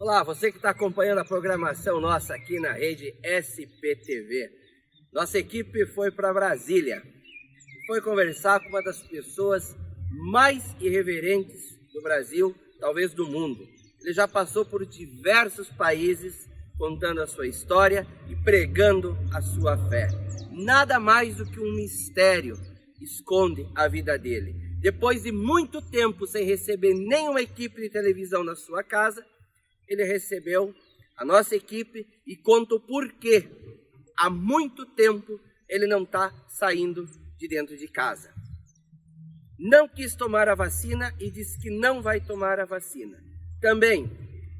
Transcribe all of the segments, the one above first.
Olá, você que está acompanhando a programação nossa aqui na rede SPTV. Nossa equipe foi para Brasília e foi conversar com uma das pessoas mais irreverentes do Brasil, talvez do mundo. Ele já passou por diversos países contando a sua história e pregando a sua fé. Nada mais do que um mistério esconde a vida dele. Depois de muito tempo sem receber nenhuma equipe de televisão na sua casa, ele recebeu a nossa equipe e conta o porquê há muito tempo ele não está saindo de dentro de casa. Não quis tomar a vacina e disse que não vai tomar a vacina. Também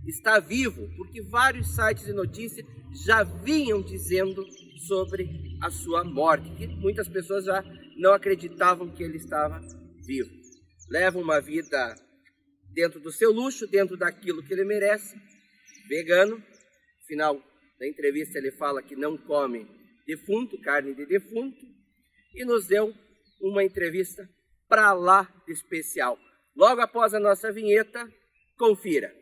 está vivo porque vários sites de notícias já vinham dizendo sobre a sua morte, que muitas pessoas já não acreditavam que ele estava vivo. Leva uma vida dentro do seu luxo, dentro daquilo que ele merece, vegano. No final da entrevista ele fala que não come defunto, carne de defunto, e nos deu uma entrevista para lá de especial. Logo após a nossa vinheta, confira.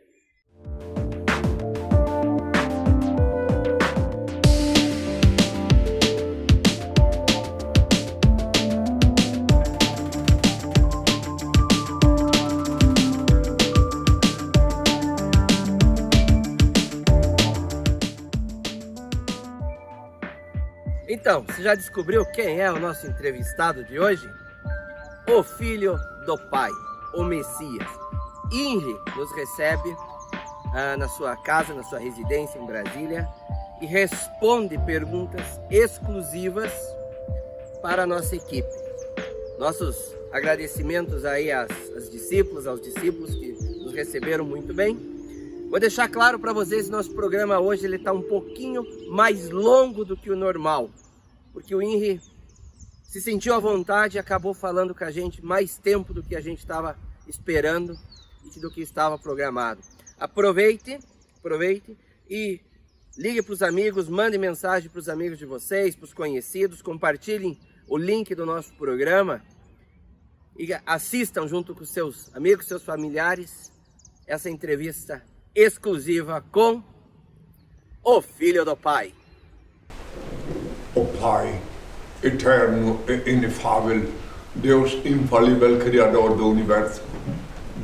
Então, você já descobriu quem é o nosso entrevistado de hoje? O Filho do Pai, o Messias. Inri nos recebe na sua casa, na sua residência em Brasília e responde perguntas exclusivas para a nossa equipe. Nossos agradecimentos aí aos discípulos que nos receberam muito bem. Vou deixar claro para vocês que nosso programa hoje ele está um pouquinho mais longo do que o normal, porque o Inri se sentiu à vontade e acabou falando com a gente mais tempo do que a gente estava esperando e do que estava programado. Aproveite e ligue para os amigos, mande mensagem para os amigos de vocês, para os conhecidos, compartilhem o link do nosso programa e assistam junto com seus amigos, seus familiares, essa entrevista exclusiva com o Filho do Pai. O Pai, eterno e inefável, Deus infalível, Criador do Universo,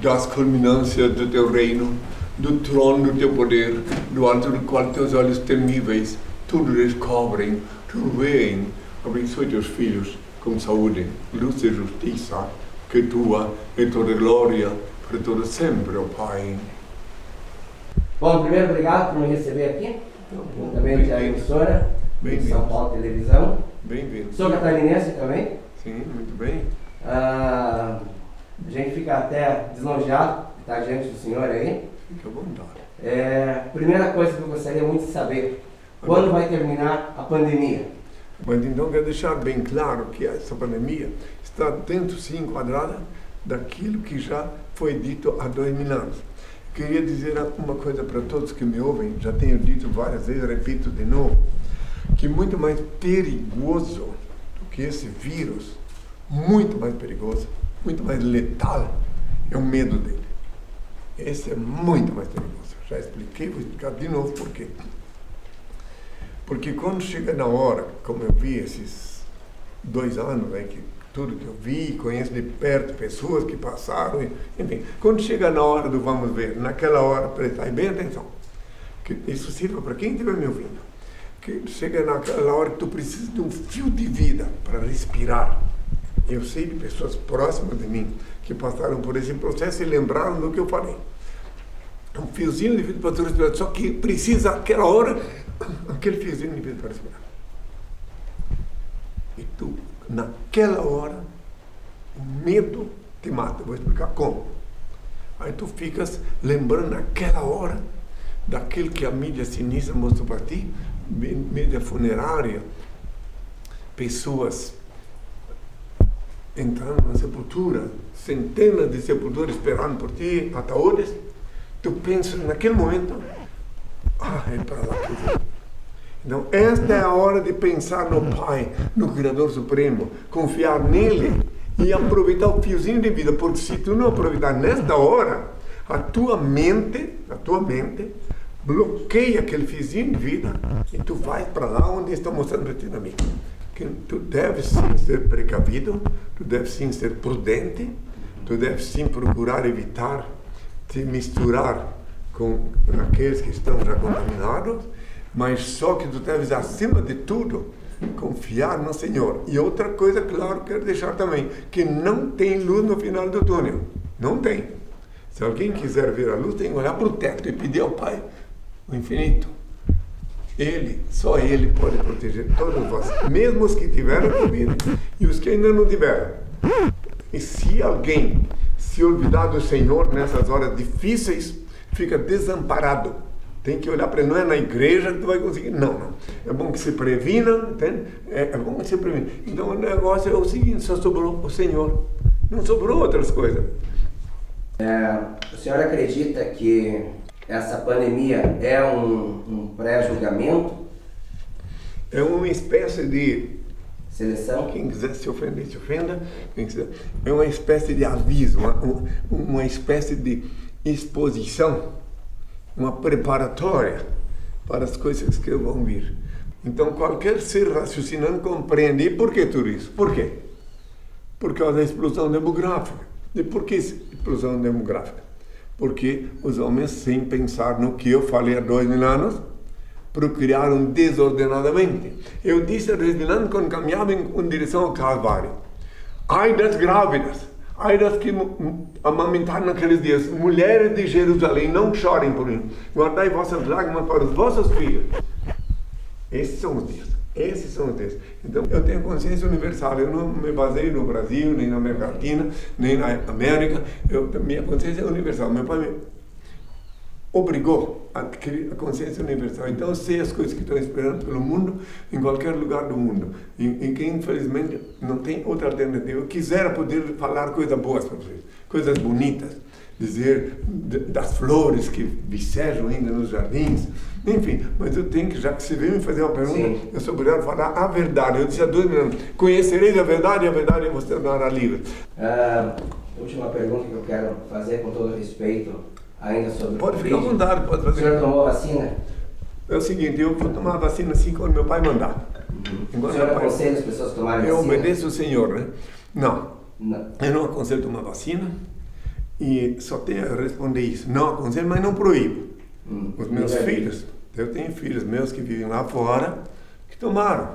das culminâncias do Teu reino, do trono do Teu poder, do alto do qual Teus olhos temíveis tudo descobrem, tudo veem, abençoe Teus filhos com saúde, luz e justiça, que Tua é toda glória para todo sempre, ó Pai. Bom, primeiro, obrigado por me receber aqui, juntamente à emissora de São Paulo Televisão. Bem-vindo. Sou catarinense também. Sim, muito bem. A gente fica até lisonjeado de estar diante do senhor aí. Fique à vontade. Primeira coisa que eu gostaria muito de saber, quando vai terminar a pandemia? Mas então quero deixar bem claro que essa pandemia está dentro, sim, enquadrada daquilo que já foi dito há 2000 anos. Queria dizer uma coisa para todos que me ouvem, já tenho dito várias vezes, repito de novo, que muito mais perigoso do que esse vírus, muito mais perigoso, muito mais letal, é o medo dele. Esse é muito mais perigoso. Já expliquei, vou explicar de novo por quê. Porque quando chega na hora, como eu vi esses 2 anos, né, que tudo que eu vi, conheço de perto pessoas que passaram, enfim, quando chega na hora do vamos ver, naquela hora, prestar bem atenção, que isso sirva para quem estiver me ouvindo, que chega naquela hora que tu precisa de um fio de vida para respirar. Eu sei de pessoas próximas de mim que passaram por esse processo e lembraram do que eu falei. Um fiozinho de vida para tu respirar, só que precisa aquela hora, aquele fiozinho de vida para respirar. E tu, naquela hora, o medo te mata. Vou explicar como. Aí tu ficas lembrando naquela hora daquele que a mídia sinistra mostrou para ti, mídia funerária, pessoas entrando na sepultura, centenas de sepulturas esperando por ti, ataúdes. Tu pensa naquele momento, é para lá que eu vou. Então, esta é a hora de pensar no Pai, no Criador Supremo, confiar nele e aproveitar o fiozinho de vida, porque se tu não aproveitar nesta hora, A tua mente bloqueia aquele fiozinho de vida e tu vai para lá onde estão mostrando para ti na mídia. Que tu deves sim ser precavido, tu deves sim ser prudente, tu deves sim procurar evitar te misturar com aqueles que estão já contaminados, mas só que tu deves, acima de tudo, confiar no Senhor. E outra coisa, claro, quero deixar também, que não tem luz no final do túnel. Não tem. Se alguém quiser ver a luz, tem que olhar para o teto e pedir ao Pai o infinito. Só Ele pode proteger todos vós, mesmo os que tiveram Covid e os que ainda não tiveram. E se alguém se olvidar do Senhor nessas horas difíceis, fica desamparado. Tem que olhar para ele, não é na igreja que tu vai conseguir. Não. É bom que se previna, entende? É bom que se previna. Então o negócio é o seguinte, só sobrou o Senhor. Não sobrou outras coisas. O senhor acredita que essa pandemia é um pré-julgamento? É uma espécie de seleção? Quem quiser se ofender, se ofenda. É uma espécie de aviso, uma espécie de exposição, uma preparatória para as coisas que vão vir. Então, qualquer ser raciocinando compreende. E por que tudo isso? Por quê? Por causa da explosão demográfica. E por que explosão demográfica? Porque os homens, sem pensar no que eu falei há 2000 anos, procriaram desordenadamente. Eu disse há 2000 anos quando caminhava em direção ao Calvário. Ai das grávidas! Ai das que amamentaram naqueles dias. Mulheres de Jerusalém, não chorem por mim. Guardai vossas lágrimas para os vossos filhos. Esses são os dias. Então, eu tenho consciência universal. Eu não me baseio no Brasil, nem na América Latina, nem na América. Minha consciência é universal. Meu pai me obrigou a adquirir a consciência universal. Então, eu sei as coisas que estão esperando pelo mundo, em qualquer lugar do mundo. E que, infelizmente, não tem outra alternativa. Eu quisera poder falar coisas boas para vocês, coisas bonitas, dizer das flores que vicejam ainda nos jardins, enfim. Mas eu tenho que, já que você veio me fazer uma pergunta, sim, eu sou obrigado a falar a verdade. Eu disse há 2000 anos, conhecereis a verdade e a verdade você tornará livre. Última pergunta que eu quero fazer com todo respeito, ainda sobre pode ficar à vontade, pode fazer. O senhor tomou a vacina? É o seguinte, eu vou tomar a vacina assim quando meu pai mandar. O senhor aconselha as pessoas a tomarem vacina? Eu obedeço o Senhor, né? Não. Eu não aconselho tomar vacina e só tenho a responder isso. Não aconselho, mas não proíbo. Os meus filhos, eu tenho filhos meus que vivem lá fora, que tomaram.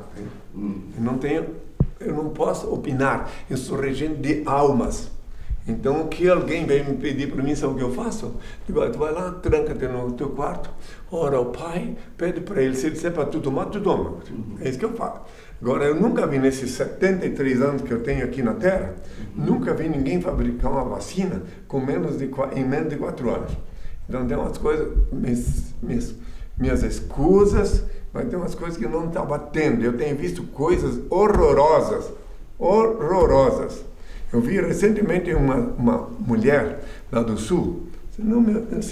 Eu não posso opinar, eu sou regente de almas. Então, o que alguém vem me pedir para mim, sabe o que eu faço? Digo, tu vai lá, tranca-te no teu quarto, ora ao Pai, pede para ele, se ele disser para tu tomar, tu toma. É isso que eu faço. Agora, eu nunca vi, nesses 73 anos que eu tenho aqui na Terra, nunca vi ninguém fabricar uma vacina em menos de 4 anos. Então, tem umas coisas, minhas escusas, mas tem umas coisas que não estão batendo. Eu tenho visto coisas horrorosas. Eu vi recentemente uma mulher lá do Sul, se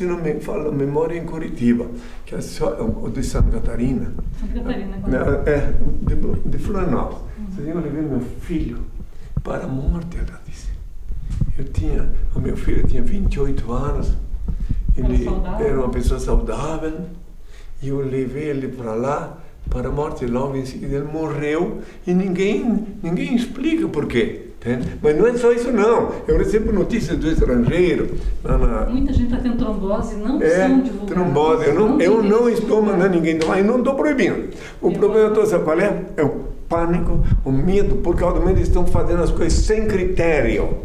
não me fala a memória, em Curitiba, que é de Santa Catarina. De Florianópolis. Eu levei meu filho para a morte, ela disse. O meu filho tinha 28 anos, ele era uma pessoa saudável, e eu levei ele para lá, para a morte. Logo em seguida ele morreu, e ninguém explica por quê. Mas não é só isso não, eu recebo notícias do estrangeiro. Muita gente está tendo trombose, não são divulgadas. Trombose, eu não estou mandando ninguém tomar, e não estou proibindo. O problema todo, sabe qual é? É o pânico, o medo, por causa do medo eles estão fazendo as coisas sem critério.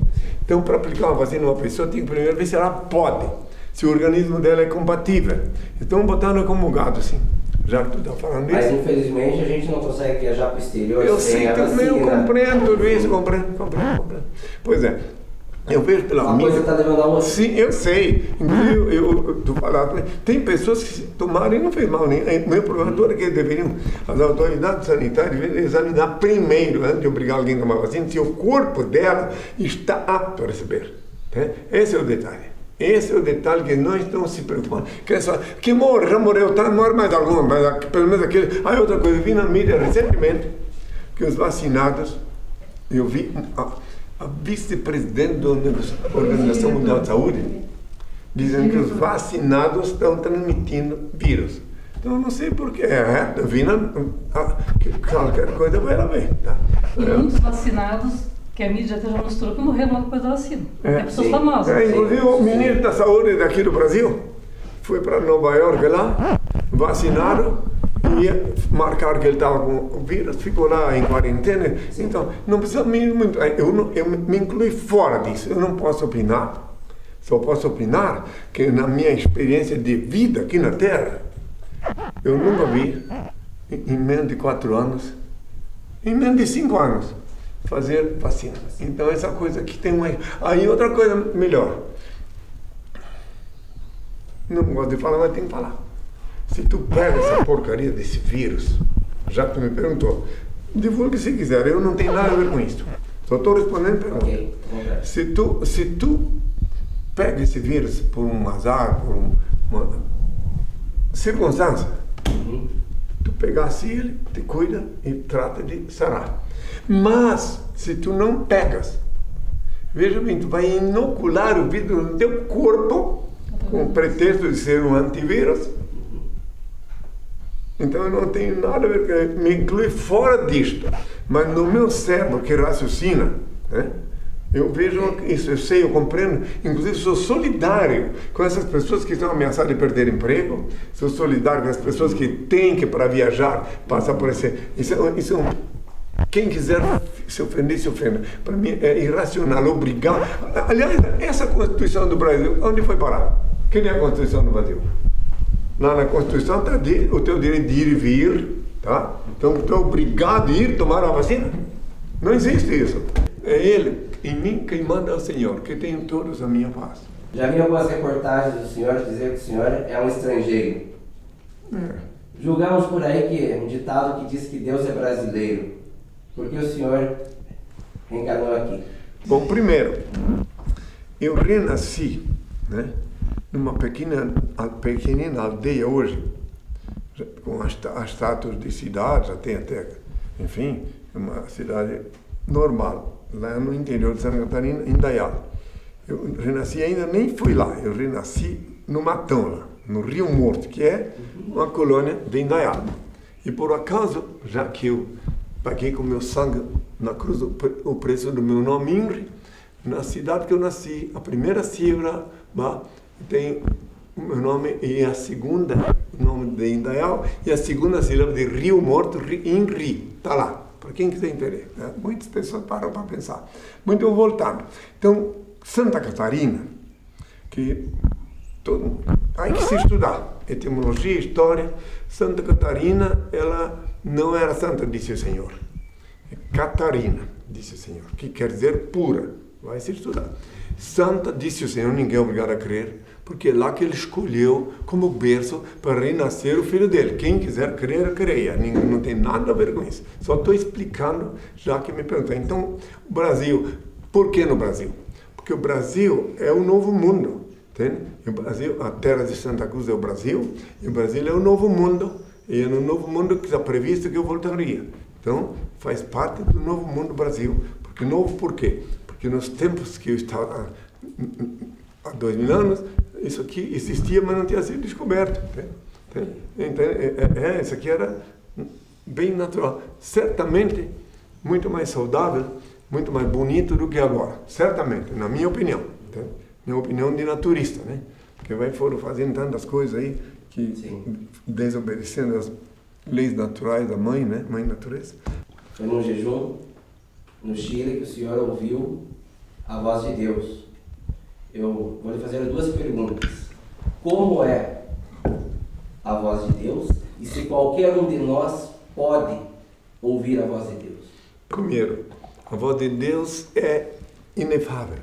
Então, para aplicar uma vacina numa pessoa, tem que primeiro ver se ela pode, se o organismo dela é compatível. Estão botando como gado, assim. Já que tu está falando isso. Mas infelizmente a gente não consegue viajar para o exterior. Eu sei também, eu compreendo tudo isso, compreendo. Pois é, eu vejo pela mídia. Uma coisa está levando a outra. Sim, eu sei. Inclusive, tu falaste, tem pessoas que tomaram e não fez mal nenhum. Meu problema todo é que deveriam, as autoridades sanitárias, examinar primeiro, antes de obrigar alguém a tomar vacina, se o corpo dela está apto a receber. Esse é o detalhe. Esse é o detalhe que não estão se preocupando. Que morre, já morreu, não morre mais alguma, mas pelo menos aquele. Aí outra coisa, eu vi na mídia recentemente que os vacinados, eu vi a vice-presidente da Organização Mundial de Saúde, dizem que os vacinados estão transmitindo vírus. Então, eu não sei porquê. Qualquer coisa vai lá ver. Tá? E muitos vacinados, que a mídia até já mostrou que morreram logo depois da vacina. Até pessoas famosas. Inclusive, o ministro da Saúde daqui do Brasil foi para Nova York lá, vacinado, e marcaram que ele estava com o vírus, ficou lá em quarentena. Então, não precisa eu me incluí fora disso. Eu não posso opinar. Só posso opinar que na minha experiência de vida aqui na Terra, eu nunca vi, em menos de 4 anos, em menos de 5 anos, fazer vacina. Então, essa coisa aqui tem uma... Aí, outra coisa melhor. Não gosto de falar, mas tem que falar. Se tu pega essa porcaria desse vírus, já que tu me perguntou, divulgue se quiser, eu não tenho nada a ver com isso. Só estou respondendo pergunta. Okay. Se tu pega esse vírus por um azar, por uma circunstância, tu pegasse ele, te cuida e trata de sarar. Mas, se tu não pegas, veja bem, tu vai inocular o vírus no teu corpo, com o pretexto de ser um antivírus. Então eu não tenho nada a ver, me inclui fora disto. Mas no meu cérebro que raciocina, né, eu vejo isso, eu sei, eu compreendo. Inclusive sou solidário com essas pessoas que estão ameaçadas de perder emprego. Sou solidário com as pessoas que têm que, para viajar, passar por esse... Quem quiser se ofender, se ofenda. Para mim é irracional, obrigar. Aliás, essa Constituição do Brasil, onde foi parar? Quem é a Constituição do Brasil? Lá na Constituição está o teu direito de ir e vir, tá? Então tu é obrigado a ir tomar a vacina? Não existe isso. É Ele, em mim, quem manda é o Senhor, que tem todos a minha paz. Já vi algumas reportagens do senhor dizer que o senhor é um estrangeiro. Julgamos por aí que um ditado que diz que Deus é brasileiro. Por que o senhor reencarnou aqui? Bom, primeiro, eu renasci, né, numa pequenina aldeia hoje, com as status de cidade, já tem até, enfim, uma cidade normal, lá no interior de Santa Catarina, em Indaial. Eu renasci, ainda nem fui lá, eu renasci no Matão, lá, no Rio Morto, que é uma colônia de Indaial. E por acaso, já que eu paguei com meu sangue na cruz o preço do meu nome Ingrid, na cidade que eu nasci, a primeira sílaba tem o meu nome e a segunda, o nome de Indaial, e a segunda sílaba de Rio Morto, Ingrid, está lá, para quem quiser entender. Né? Muitas pessoas param para pensar. Muito voltando. Então, Santa Catarina, que hay que se estudar, etimologia, história. Santa Catarina, ela não era santa, disse o Senhor. É Catarina, disse o Senhor, que quer dizer pura. Vai se estudar. Santa, disse o Senhor, ninguém é obrigado a crer, porque é lá que Ele escolheu como berço para renascer o Filho dele. Quem quiser crer, creia. Não tem nada a ver com isso. Só estou explicando, já que me perguntou. Então, o Brasil, por que no Brasil? Porque o Brasil é o novo mundo. Entende? O Brasil, a terra de Santa Cruz é o Brasil, e o Brasil é o novo mundo. E é no novo mundo que está previsto que eu voltaria. Então, faz parte do novo mundo Brasil. Porque novo por quê? Porque nos tempos que eu estava, há 2000 anos, isso aqui existia, mas não tinha sido descoberto. Então, isso aqui era bem natural. Certamente, muito mais saudável, muito mais bonito do que agora. Certamente, na minha opinião. Minha opinião de naturista, né? Porque foram fazendo tantas coisas aí, que desobedecendo as leis naturais da mãe, né? Mãe natureza. Foi num jejum no Chile que o senhor ouviu a voz de Deus. Eu vou lhe fazer 2 perguntas. Como é a voz de Deus e se qualquer um de nós pode ouvir a voz de Deus? Primeiro, a voz de Deus é inefável.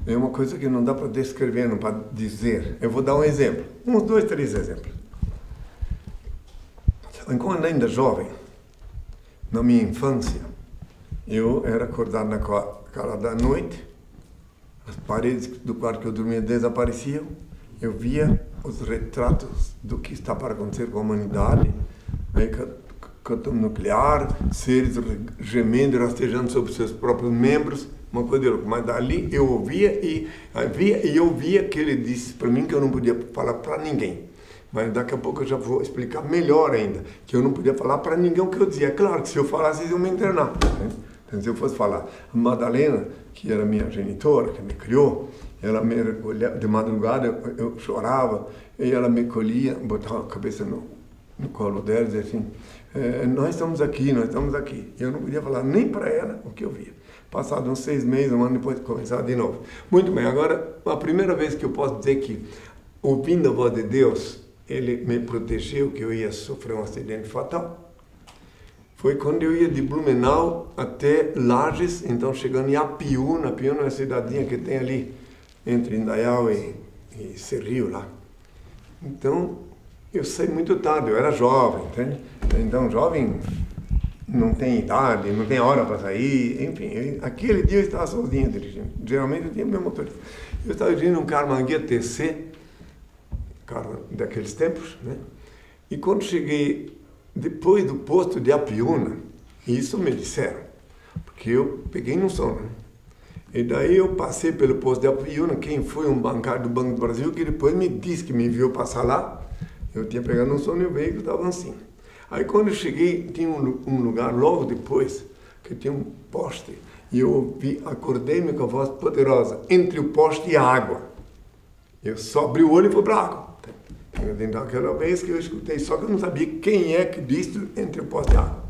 É uma coisa que não dá para descrever, não para dizer. Eu vou dar um exemplo. 1, 2, 3 exemplos. Enquanto ainda jovem, na minha infância, eu era acordado na cara da noite, as paredes do quarto que eu dormia desapareciam, eu via os retratos do que está para acontecer com a humanidade, catástrofe nuclear, seres gemendo e rastejando sobre seus próprios membros, uma coisa de louco. Mas dali eu ouvia e eu via que ele disse para mim que eu não podia falar para ninguém. Mas daqui a pouco eu já vou explicar melhor ainda, que eu não podia falar para ninguém o que eu dizia. É claro que se eu falasse, eles iam me internar. Né? Então, se eu fosse falar, a Madalena, que era minha genitora, que me criou, ela me recolhia, de madrugada eu chorava, e ela me colhia, botava a cabeça no colo dela e dizia assim, nós estamos aqui. Eu não podia falar nem para ela o que eu via. Passado uns 6 meses, um ano depois, começava de novo. Muito bem, agora, a primeira vez que eu posso dizer que, ouvindo a voz de Deus, Ele me protegeu, que eu ia sofrer um acidente fatal, foi quando eu ia de Blumenau até Lages, então chegando em Apiúna. Apiúna é uma cidadinha que tem ali, entre Indaial e Serrio lá. Então, eu saí muito tarde, eu era jovem, entende? Então, jovem não tem idade, não tem hora para sair, enfim. Aquele dia eu estava sozinho dirigindo. Geralmente eu tinha meu motorista. Eu estava dirigindo um Karmann TC, carro daqueles tempos, né? E quando cheguei depois do posto de Apiúna, isso me disseram, porque eu peguei no sono, né? E daí eu passei pelo posto de Apiúna, quem foi um bancário do Banco do Brasil, que depois me disse que me viu passar lá, eu tinha pegado no sono e o veículo estava assim. Aí quando eu cheguei, tinha um lugar logo depois, que tinha um poste, e eu acordei-me com a voz poderosa, entre o poste e a água. Eu só abri o olho e fui para a água. Então, aquela vez que eu escutei, só que eu não sabia quem é que disse entre o poste e a água.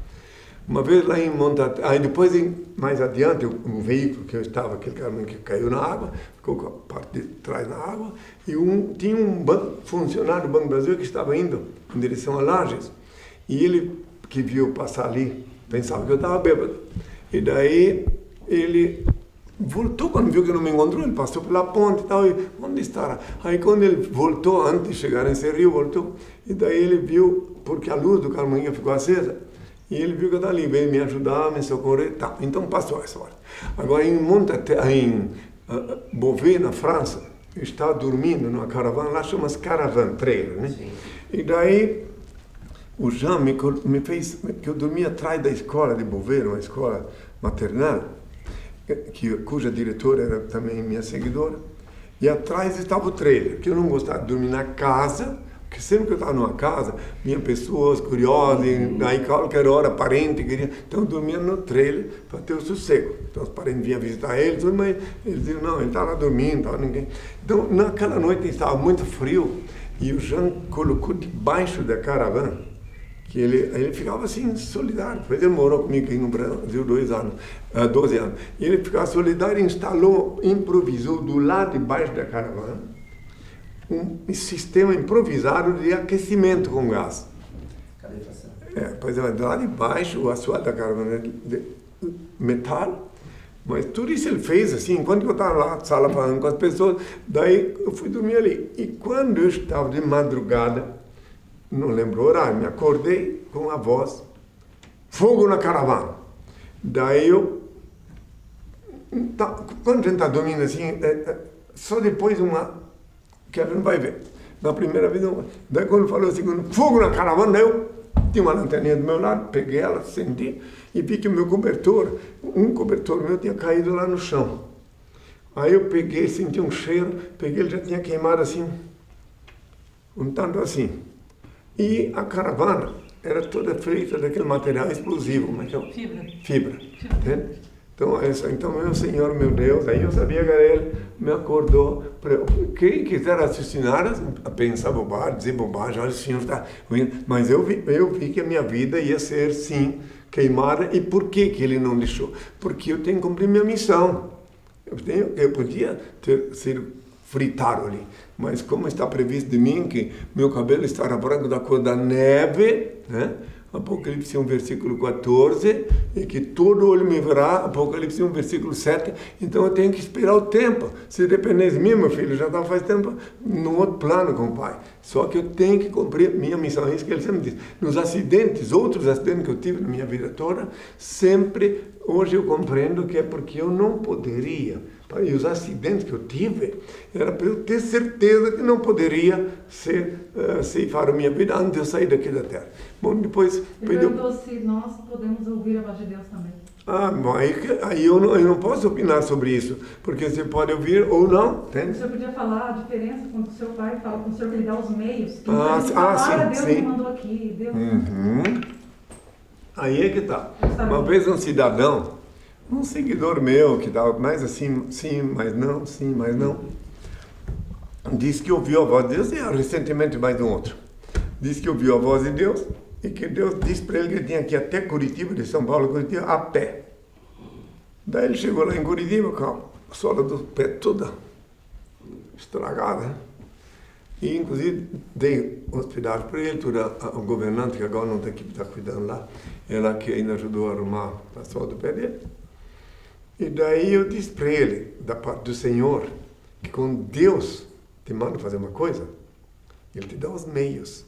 Uma vez lá em Montaté, aí depois, mais adiante, o veículo que eu estava, aquele cara que caiu na água, ficou com a parte de trás na água, e tinha um funcionário do Banco do Brasil que estava indo em direção a Lages, e ele, que viu passar ali, pensava que eu estava bêbado. E daí, ele voltou, quando viu que não me encontrou, ele passou pela ponte e tal, e onde estará? Aí quando ele voltou, antes de chegar em Serrio, voltou, e daí ele viu, porque a luz do Karmann ficou acesa, e ele viu que eu estava ali, veio me ajudar, me socorrer, tá. Então passou essa hora. Agora em Beauvais, na França, eu estava dormindo numa caravana, lá chama-se Caravan Trailer, né? Sim. E daí o Jean me fez, que eu dormia atrás da escola de Beauvais, uma escola maternal, cuja diretora era também minha seguidora, e atrás estava o trailer, que eu não gostava de dormir na casa, porque sempre que eu estava numa casa, vinham pessoas curiosas, e aí qualquer hora parente queria, então eu dormia no trailer para ter o sossego. Então os parentes vinham visitar eles, mas eles diziam, não, ele está lá dormindo, não estava ninguém. Então naquela noite estava muito frio, e o Jean colocou debaixo da caravana, que ele ficava assim, solidário. Depois ele morou comigo aqui no Brasil 12 anos. E ele ficava solidário e improvisou do lado de baixo da caravana um sistema improvisado de aquecimento com gás. Calefação. Pois é, lá de baixo, o assoalho da caravana é de metal, mas tudo isso ele fez assim, enquanto eu estava lá na sala falando com as pessoas, daí eu fui dormir ali. E quando eu estava de madrugada, não lembro o horário, me acordei com a voz, fogo na caravana. Daí quando a gente está dormindo assim, só depois que a gente vai ver. Na primeira vez, daí quando falou assim, fogo na caravana, daí eu tinha uma lanterninha do meu lado, peguei ela, acendi e vi que o meu cobertor, um cobertor meu tinha caído lá no chão. Aí eu peguei, senti um cheiro, ele já tinha queimado assim, um tanto assim. E a caravana era toda feita daquele material explosivo, mas fibra. Então, meu Senhor, meu Deus, aí eu sabia que ele me acordou. Quem quiser raciocinar, pensar bobagem, dizer bobagem, olha, o Senhor está ruim. Mas eu vi que a minha vida ia ser, sim, queimada. E por que ele não deixou? Porque eu tenho que cumprir minha missão. Eu podia ter sido fritado ali, mas como está previsto de mim que meu cabelo estará branco da cor da neve, né? Apocalipse 1, versículo 14, e que todo olho me verá, Apocalipse 1, versículo 7, então eu tenho que esperar o tempo. Se dependesse de mim, meu filho, já estava faz tempo no outro plano com o pai. Só que eu tenho que cumprir minha missão, é isso que ele sempre diz. Nos acidentes, outros acidentes que eu tive na minha vida toda, sempre, hoje eu compreendo que é porque eu não poderia. E os acidentes que eu tive, era para eu ter certeza que não poderia ceifar a minha vida antes de eu sair daqui da terra. Bom, depois... Ele perguntou se nós podemos ouvir a voz de Deus também. Ah, mas aí eu não posso opinar sobre isso, porque você pode ouvir ou não. Entende? O senhor podia falar a diferença quando o seu pai fala com o senhor que ele dá os meios. Que Sim, Deus me mandou aqui, Deus. Aí é que tá. Uma vez um cidadão, um seguidor meu, que estava mais assim, sim, mas não, disse que ouviu a voz de Deus, e recentemente mais um outro. Disse que ouviu a voz de Deus, e que Deus disse para ele que ele tinha que ir até Curitiba, de São Paulo a Curitiba, a pé. Daí ele chegou lá em Curitiba com a sola do pé toda estragada, né? E inclusive dei hospedagem para ele, o governante, que agora não está aqui, está cuidando lá, ela que ainda ajudou a arrumar a sola do pé dele. E daí eu disse para ele, da parte do Senhor, que quando Deus te manda fazer uma coisa, Ele te dá os meios.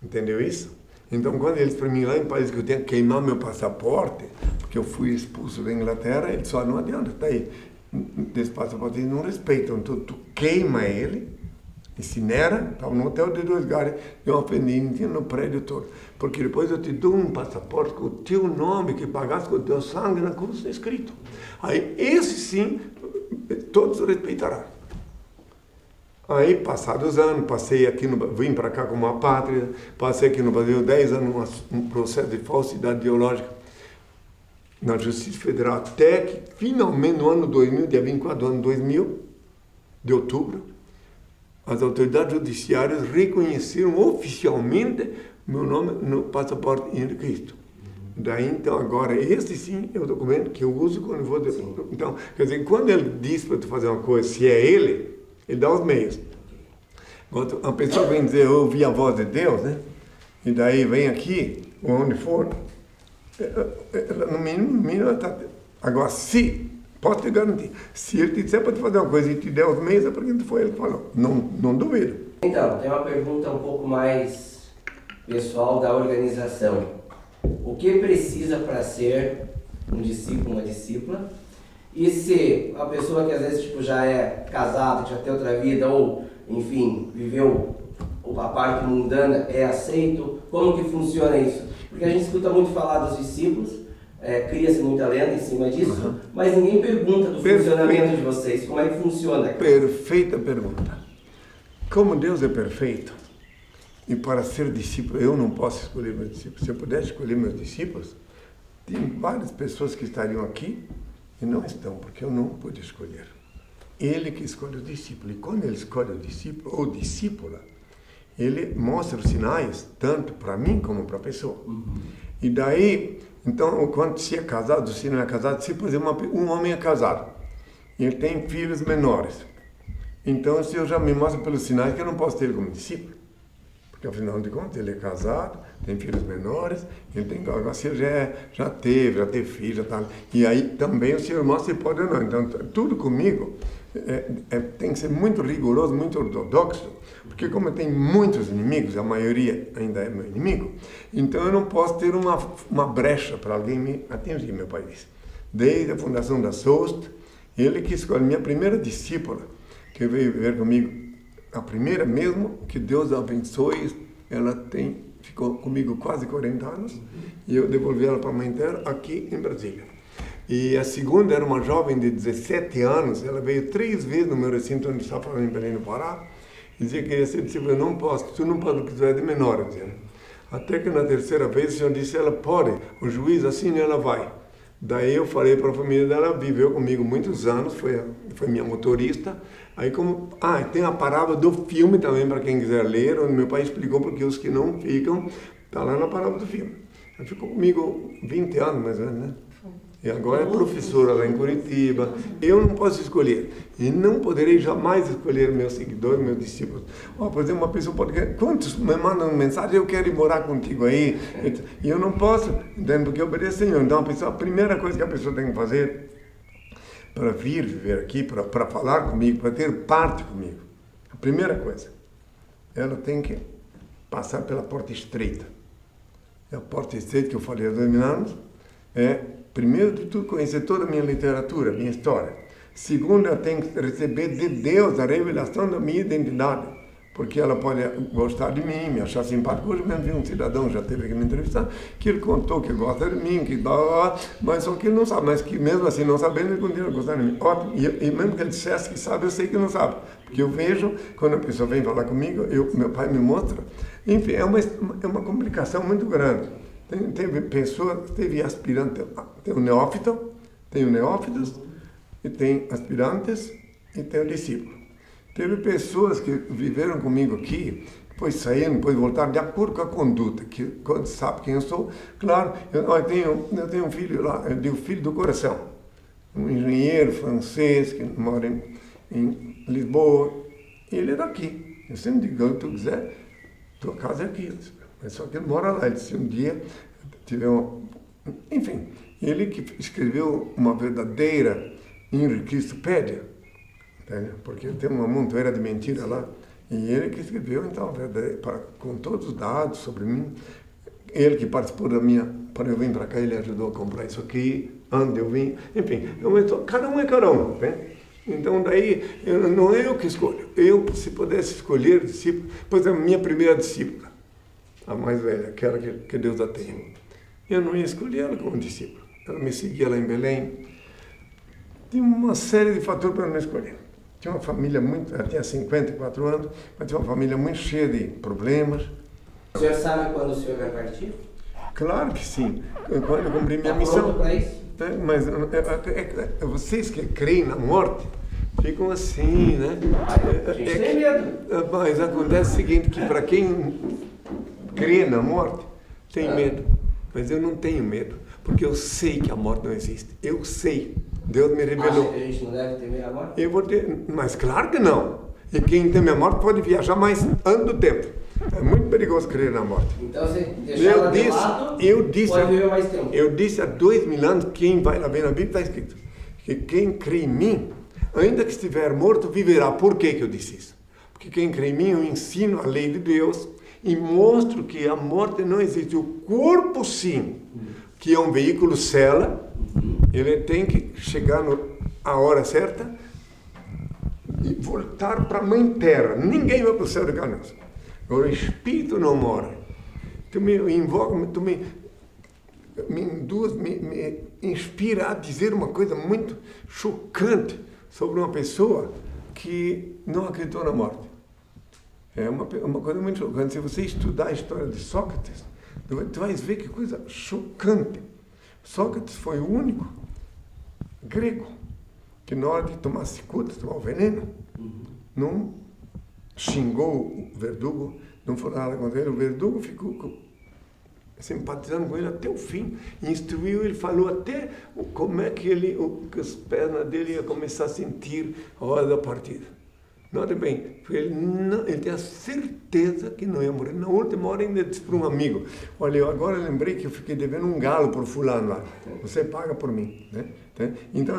Entendeu isso? Então, quando eles para mim lá em país que eu tenho que queimar meu passaporte, porque eu fui expulso da Inglaterra, ele só não adianta, tá aí. Desse passaporte eles não respeitam, então tu queima ele, incinera, estava no hotel de 2 lugares, eu ofendi no prédio todo. Porque depois eu te dou um passaporte com o teu nome, que pagaste com o teu sangue na cruz escrito. Aí, esse sim, todos respeitarão. Aí, passados anos, vim para cá como apátrida, passei aqui no Brasil 10 anos um processo de falsidade ideológica na Justiça Federal, até que finalmente no ano 2000, dia 24 do ano 2000, de outubro, as autoridades judiciárias reconheceram oficialmente meu nome no passaporte Henrique Cristo. Daí, então, agora, esse sim é o documento que eu uso quando vou... Então, quer dizer, quando ele diz para tu fazer uma coisa, se é ele dá os meios. Quando a pessoa vem dizer, eu ouvi a voz de Deus, né? E daí vem aqui, onde for, no mínimo ela tá... Agora, se, posso te garantir, se ele te disser para te fazer uma coisa e te der os meios, é porque foi ele que falou. Não duvido. Então, tem uma pergunta um pouco mais pessoal da organização. O que precisa para ser um discípulo, uma discípula? E se a pessoa que às vezes já é casada, já tem outra vida, ou, enfim, viveu a parte mundana, é aceito? Como que funciona isso? Porque a gente escuta muito falar dos discípulos, cria-se muita lenda em cima disso, mas ninguém pergunta do funcionamento de vocês. Como é que funciona? Perfeita pergunta. Como Deus é perfeito, e para ser discípulo, eu não posso escolher meus discípulos. Se eu pudesse escolher meus discípulos, tem várias pessoas que estariam aqui, e não estão, porque eu não pude escolher. Ele que escolhe o discípulo. E quando ele escolhe o discípulo, ou discípula, ele mostra os sinais, tanto para mim como para a pessoa. E daí, então, quando se é casado, se não é casado, se, por exemplo, um homem é casado, e ele tem filhos menores. Então, se eu já me mostro pelos sinais que eu não posso ter ele como discípulo. Porque, afinal de contas, ele é casado, tem filhos menores, ele tem, agora se ele já teve filho, já tá. E aí também o senhor mostra se pode ou não. Então, tudo comigo tem que ser muito rigoroso, muito ortodoxo, porque como eu tenho muitos inimigos, a maioria ainda é meu inimigo, então eu não posso ter uma brecha para alguém me atingir, meu pai disse. Desde a fundação da SOST, ele que escolhe minha primeira discípula, que veio viver comigo, a primeira mesmo, que Deus a abençoe, ela ficou comigo quase 40 anos, e eu devolvi ela para a mãe dela aqui em Brasília. E a segunda era uma jovem de 17 anos, ela veio 3 vezes no meu recinto onde estava falando em Belém do Pará, e dizia que queria ser discípula. Eu não posso, tu não pode, porque tu é de menor, eu dizia. Até que na terceira vez o senhor disse, ela pode, o juiz assim ela vai. Daí eu falei para a família dela, viveu comigo muitos anos, foi minha motorista. Aí tem a parábola do filme também, para quem quiser ler, onde meu pai explicou porque os que não ficam, está lá na parábola do filme. Ela ficou comigo 20 anos mais ou menos, né? E agora é professora lá em Curitiba. Eu não posso escolher. E não poderei jamais escolher meus seguidores, meus discípulos. Por exemplo, uma pessoa pode querer, quantos me mandam mensagem, eu quero ir morar contigo aí. E eu não posso, entende? Porque eu obedeço ao Senhor. Então a primeira coisa que a pessoa tem que fazer para vir viver aqui, para falar comigo, para ter parte comigo, a primeira coisa, ela tem que passar pela porta estreita. E a porta estreita que eu falei há 2000 anos primeiro de tudo, conhecer toda a minha literatura, a minha história. Segundo, eu tenho que receber de Deus a revelação da minha identidade. porque ela pode gostar de mim, me achar simpático. Hoje mesmo vi um cidadão, já teve que me entrevistar, que ele contou que gosta de mim, que dá, mas só que ele não sabe, mas que mesmo assim não sabendo, ele continua gostando de mim. Ótimo, e mesmo que ele dissesse que sabe, eu sei que não sabe, porque eu vejo, quando a pessoa vem falar comigo, meu pai me mostra. Enfim, é uma complicação muito grande. Teve pessoas, teve aspirantes, tem o neófito, tem o neófitos, e tem aspirantes, e tem o discípulo. Teve pessoas que viveram comigo aqui, depois saíram, depois voltaram, de acordo com a conduta, que quando sabe quem eu sou. Claro, eu tenho um filho lá, eu digo filho do coração, um engenheiro francês que mora em Lisboa, e ele é daqui. Eu sempre digo, se tu quiser, tua casa é aqui. Mas só que ele mora lá. Ele disse, um dia tiver enfim, ele que escreveu uma verdadeira enciclopédia, porque tem uma montoeira de mentira lá, e ele que escreveu, então, com todos os dados sobre mim. Ele que participou para eu vir para cá, ele ajudou a comprar isso aqui, onde eu vim, enfim, cada um é cada um, Então, daí, não é eu que escolho. Eu, se pudesse escolher discípulo, por exemplo, minha primeira discípula, a mais velha, aquela que Deus a tenha, eu não ia escolher ela como discípula. Ela me seguia lá em Belém. Tinha uma série de fatores para não escolher. Tinha uma família ela tinha 54 anos, mas tinha uma família muito cheia de problemas. O senhor sabe quando o senhor vai partir? Claro que sim. Quando eu cumpri minha missão. Para isso? Mas vocês que creem na morte, ficam assim, né? A gente tem medo. Mas acontece o seguinte, que para quem crê na morte, tem medo. Mas eu não tenho medo, porque eu sei que a morte não existe. Eu sei. Deus me revelou. Acha que a gente não deve temer a morte? Eu vou mas claro que não. E quem teme a morte pode viajar mais ano do tempo. É muito perigoso crer na morte. Então você deixar ela de lado, pode viver mais tempo. Eu disse há 2000 anos, quem vai lá ver na Bíblia, está escrito, que quem crê em mim, ainda que estiver morto, viverá. Por que eu disse isso? Porque quem crê em mim, eu ensino a lei de Deus e mostro que a morte não existe. O corpo, sim, que é um veículo cela, ele tem que chegar à hora certa e voltar para a mãe terra. Ninguém vai para o céu de carnes. Agora o espírito não mora. Tu me invoca, tu me induz, me inspira a dizer uma coisa muito chocante sobre uma pessoa que não acreditou na morte. É uma coisa muito chocante. Se você estudar a história de Sócrates, tu vais ver que coisa chocante. Sócrates foi o único grego que na hora de tomar cicuta, tomar o veneno, não xingou o verdugo, não falou nada contra ele. O verdugo ficou simpatizando com ele até o fim, instruiu, ele falou até como é que que as pernas dele iam começar a sentir a hora da partida. Nota bem, ele tem a certeza que não ia morrer. Na última hora ainda disse para um amigo, olha, eu agora lembrei que eu fiquei devendo um galo para o fulano lá, você paga por mim. Né? Então,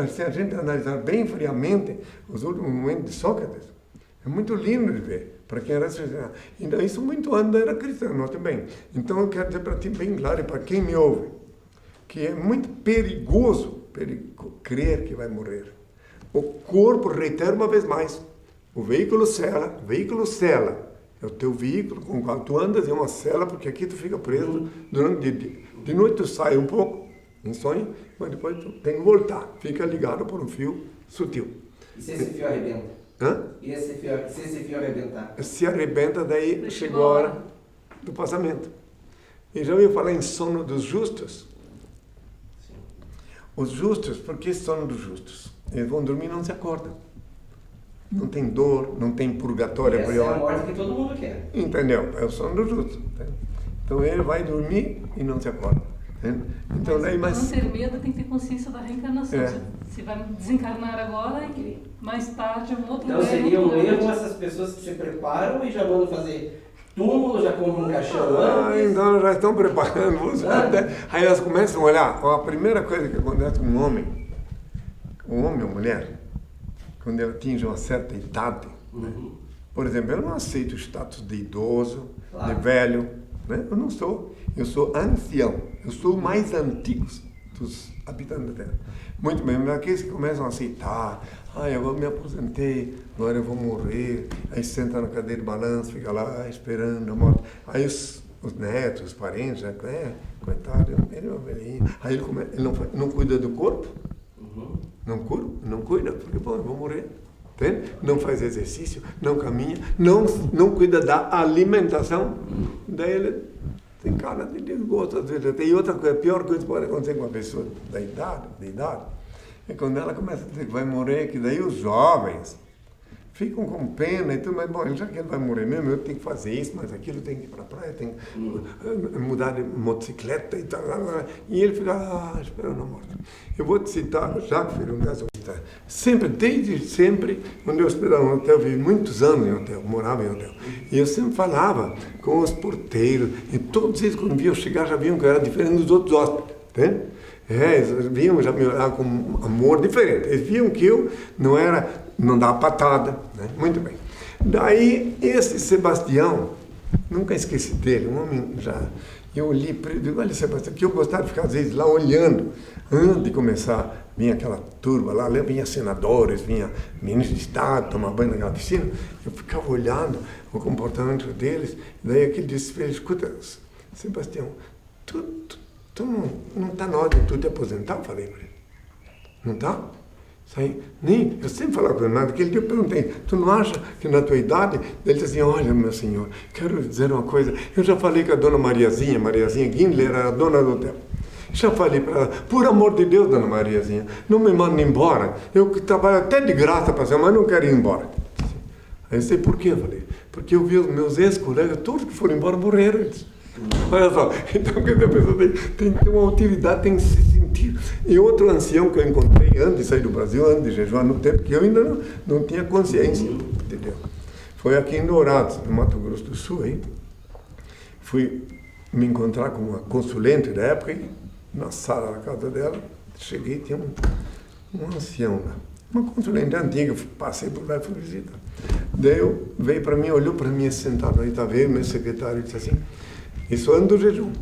se a gente analisar bem friamente os últimos momentos de Sócrates, é muito lindo de ver, para quem era cristão. Então, isso muito antes era cristão, nota bem. Então, eu quero dizer para ti bem claro, e para quem me ouve, que é muito perigoso crer que vai morrer. O corpo, reitero uma vez mais, o veículo cela, é o teu veículo com o qual tu andas, é uma cela, porque aqui tu fica preso durante de noite tu sai um pouco, em sonho, mas depois tu tem que voltar, fica ligado por um fio sutil. E se esse fio arrebenta? E se esse fio arrebentar? Se arrebenta, daí chegou a hora do passamento. E já ouviu falar em sono dos justos? Sim. Os justos, por que sono dos justos? Eles vão dormir e não se acordam. Não tem dor, não tem purgatório. Essa é a morte que todo mundo quer. Entendeu? É o sono do justo. Então ele vai dormir e não se acorda. Então, mas não ter medo, tem que ter consciência da reencarnação. Você vai desencarnar agora e mais tarde um outro. Então seria um erro essas pessoas que se preparam e já mandam fazer túmulo, já compram um caixão antes. Então já estão preparando. Aí elas começam a olhar. A primeira coisa que acontece com um homem ou mulher, quando ele atinge uma certa idade, né? Por exemplo, eu não aceito o status de idoso, de velho, né? Eu não sou. Eu sou ancião. Eu sou o mais antigo dos habitando a Terra. Muito bem, mas aqueles que começam a aceitar, agora me aposentei, agora eu vou morrer, aí senta na cadeira de balanço, fica lá esperando a morte. Aí os netos, os parentes, coitado, ele é uma velhinha. Aí ele não cuida do corpo, não cuida, porque, bom, eu vou morrer. Entende? Não faz exercício, não caminha, não cuida da alimentação, daí ele tem cara de desgosto, às vezes. Tem outra coisa, a pior coisa que pode acontecer com uma pessoa da idade, é quando ela começa a dizer que vai morrer, que daí os jovens ficam com pena e tudo, mas bom, já que ele vai morrer mesmo, eu tenho que fazer isso, mas aquilo, tem que ir para a praia, tem que mudar de motocicleta e tal, e ele fica esperando a morte. Eu vou te citar Jacques Ferron, desde sempre, quando eu hospedava no hotel, vivi muitos anos em hotel, morava em hotel, e eu sempre falava com os porteiros, e todos eles, quando viam eu chegar, já viam que eu era diferente dos outros hóspedes, entende? Eles viam, já me olhavam com amor diferente, eles viam que eu não dava patada, né? Muito bem. Daí, esse Sebastião, nunca esqueci dele, um homem já... Eu olhei para ele e digo, olha, Sebastião, que eu gostava de ficar, às vezes, lá olhando, antes de começar, vinha aquela turma lá, vinha senadores, vinha ministros de Estado, tomar banho naquela piscina, eu ficava olhando o comportamento deles, e daí aquele disse para ele, escuta, Sebastião, tu não está na hora de tu te aposentar? Eu falei para ele, não está? Eu sempre falava com ele, mas aquele dia eu perguntei, tu não acha que na tua idade? Ele disse assim, olha, meu senhor, quero dizer uma coisa, eu já falei com a dona Mariazinha Guindler, era a dona do hotel. Já falei para ela, por amor de Deus, dona Mariazinha, não me mande embora, eu trabalho até de graça para você, mas não quero ir embora. Aí eu sei por quê, eu falei, porque eu vi os meus ex-colegas, todos que foram embora morreram. Olha só, então a pessoa tem que ter uma utilidade, tem que se sentir. E outro ancião que eu encontrei antes de sair do Brasil, antes de jejuar no tempo, que eu ainda não tinha consciência, entendeu? Foi aqui em Dourados, no Mato Grosso do Sul, aí. Fui me encontrar com uma consulente da época, e na sala da casa dela, cheguei, tinha um ancião lá, uma consulente antiga, passei por lá e fui visitar. Daí veio para mim, olhou para mim sentado aí, veio meu secretário e disse assim, isso anda do jejum.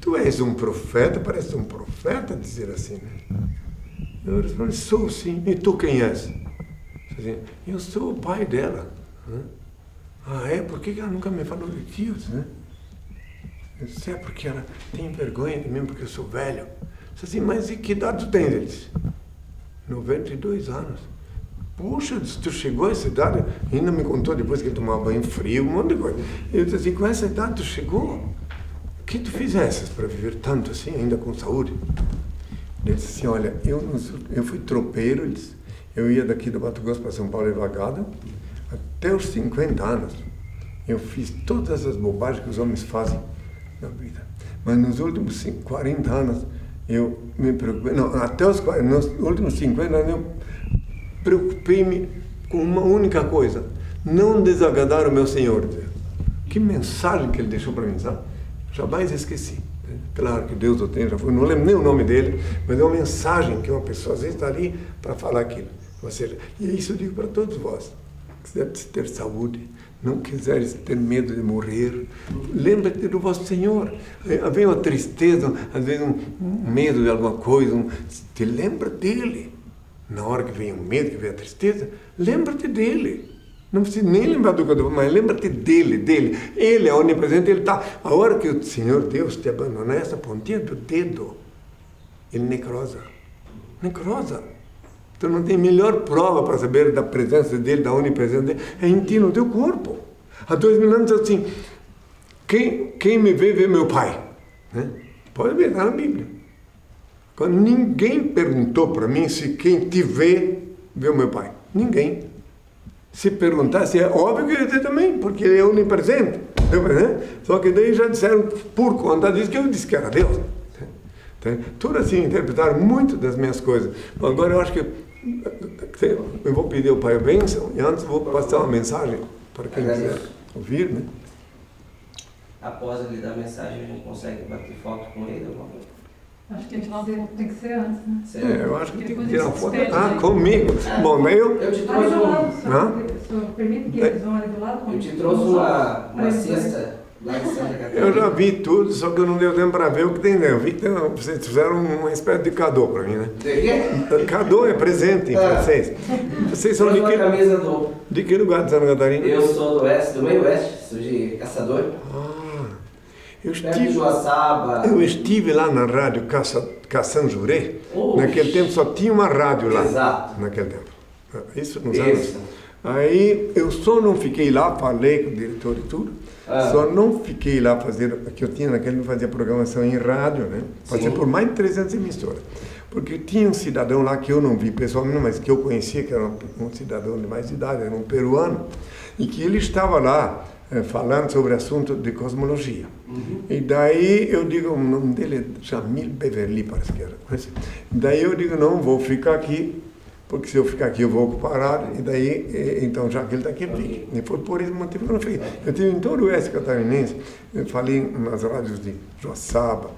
Tu és um profeta, parece um profeta dizer assim, né? Eu falei, sou sim. E tu quem és? Assim, eu sou o pai dela. Ah, é? Por que ela nunca me falou de ti? Né? Eu disse, porque ela tem vergonha de mim, porque eu sou velho. Eu disse assim, mas e que idade tu tens? Ele disse, 92 anos. Puxa, tu chegou a essa idade, ainda me contou depois que ele tomava banho frio, um monte de coisa. Eu disse assim, com essa idade tu chegou? O que tu fizesses para viver tanto assim, ainda com saúde? Ele disse assim, olha, eu fui tropeiro, ele disse, eu ia daqui do Mato Grosso para São Paulo e vagada, até os 50 anos. Eu fiz todas as bobagens que os homens fazem na vida. Mas nos últimos 40 anos, eu me preocupei, nos últimos 50 anos, eu preocupei-me com uma única coisa, não desagradar o meu Senhor. Que mensagem que ele deixou para mim, sabe? Jamais esqueci. Claro que Deus o tem, já foi, não lembro nem o nome dele, mas é uma mensagem que uma pessoa às vezes está ali para falar aquilo. Ou seja, e isso eu digo para todos vós, quiseres ter saúde, não quiseres ter medo de morrer, lembra-te do vosso Senhor. Vem uma tristeza, às vezes um medo de alguma coisa, te lembra dele. Na hora que vem o medo, que vem a tristeza, lembra-te dele. Não precisa nem lembrar do que eu estou falando, mas lembra-te dele. Ele é onipresente, ele está. A hora que o Senhor Deus te abandonar, essa pontinha do dedo, ele necrosa. Tu não tem melhor prova para saber da presença dele, da onipresença dele, é em ti, no teu corpo. Há 2000 anos, assim, quem me vê meu Pai. Né? Pode ver, está na Bíblia. Quando ninguém perguntou para mim se quem te vê o meu Pai. Ninguém. Se perguntasse, é óbvio que eu ia dizer também, porque ele é onipresente. Só que daí já disseram, por conta disso, que eu disse que era Deus. Tudo assim, interpretaram muito das minhas coisas. Bom, agora eu acho que eu vou pedir ao Pai a bênção e antes vou passar uma mensagem para quem quiser ouvir, né? Após ele dar a mensagem, a gente consegue bater foto com ele? Acho que a gente tem que ser antes, né? Eu acho que tem que tirar uma foto. Comigo? Bom, daí eu te trouxe permite que eles vão ali do lado? Eu te trouxe uma cesta Lá em Santa Catarina. Eu já vi tudo, só que eu não deu tempo para ver o que tem dentro. Eu vi que vocês fizeram uma espécie de cadeau para mim, né? De quê? Cadeau é presente em francês. Vocês são Trouxe uma camisa do... de que lugar de Santa Catarina? Eu sou do oeste, do meio oeste, sou de Caçador. Eu Perto de Joaçaba. estive lá na rádio Caçanjurê. Naquele tempo só tinha uma rádio lá. Exato. Naquele tempo. Isso nos anos. Aí eu só não fiquei lá, falei com o diretor e tudo. Só não fiquei lá fazer, que eu tinha naquele tempo fazia programação em rádio, né? Passei por mais de 300 emissoras. Porque tinha um cidadão lá que eu não vi pessoalmente, mas que eu conhecia, que era um cidadão de mais idade, era um peruano, e que ele estava lá falando sobre assunto de cosmologia. E daí eu digo, o nome dele é Jamil Beverly, parece que era. Daí eu digo, não, vou ficar aqui, porque se eu ficar aqui eu vou ocupar a área, e daí, então já que ele está aqui, fique. E foi por esse motivo que eu não fiquei. Eu tive em todo o oeste catarinense, eu falei nas rádios de Joaçaba,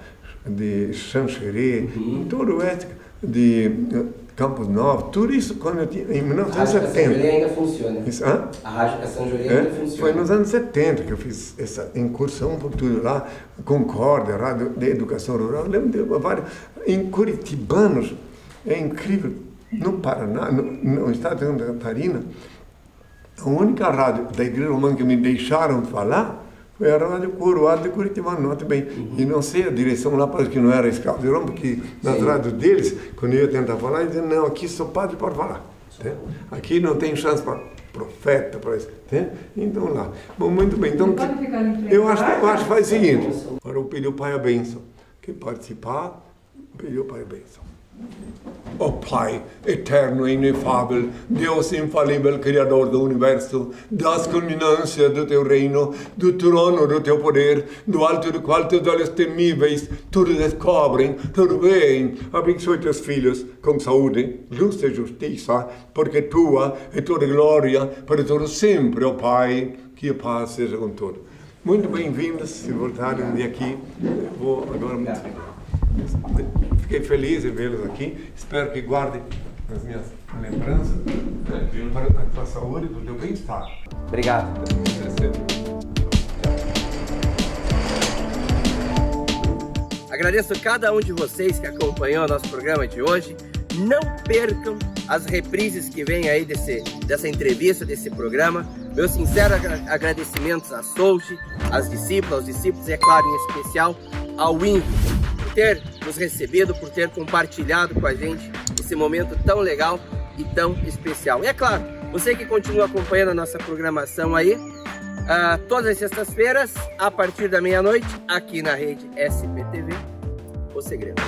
de Xanxerê, em todo o oeste, de Campos Novos, tudo isso quando eu tinha, em 1970. A Rádio Caçanjurê ainda funciona. Isso, a Rádio Caçanjurê ainda funciona. Foi nos anos 70 que eu fiz essa incursão por tudo lá, Concórdia, Rádio de Educação Rural, lembro de vários, em Curitibanos, é incrível, no Paraná, no estado de Santa Catarina, a única rádio da Igreja Romana que me deixaram falar foi a Rádio Coroado de Curitiba, note bem. E não sei a direção lá, parece que não era Escaldeirão, porque nas rádios deles, quando eu ia tentar falar, eles diziam, não, aqui só padre pode falar. Né? Aqui não tem chance para profeta, para isso. Né? Então lá. Bom, muito bem. Então, eu acho que faz o seguinte. Agora eu pedi ao Pai a bênção. Quem participar, pediu ao Pai a bênção. Ó Pai, eterno e inefável, Deus infalível, Criador do Universo, das culminâncias do Teu reino, do trono do Teu poder, do alto do qual Teus olhos temíveis tudo descobrem, tudo veem. Abençoe Teus filhos com saúde, luz e justiça, porque Tua é toda glória, para todo sempre, ó Pai, que a paz seja com todos. Muito bem-vindos, se voltarem um dia aqui, eu vou agora... Fiquei feliz em vê-los aqui. Espero que guardem as minhas lembranças, né, para a tua saúde e do teu bem-estar. Obrigado. Agradeço a cada um de vocês que acompanhou o nosso programa de hoje. Não percam as reprises que vêm aí dessa entrevista, desse programa. Meus sinceros agradecimentos a Souji, às discípulas, aos discípulos e, é claro, em especial ao INVI, por ter nos recebido, por ter compartilhado com a gente esse momento tão legal e tão especial. E é claro, você que continua acompanhando a nossa programação aí, todas as sextas-feiras, a partir da meia-noite, aqui na rede SPTV, O Segredo.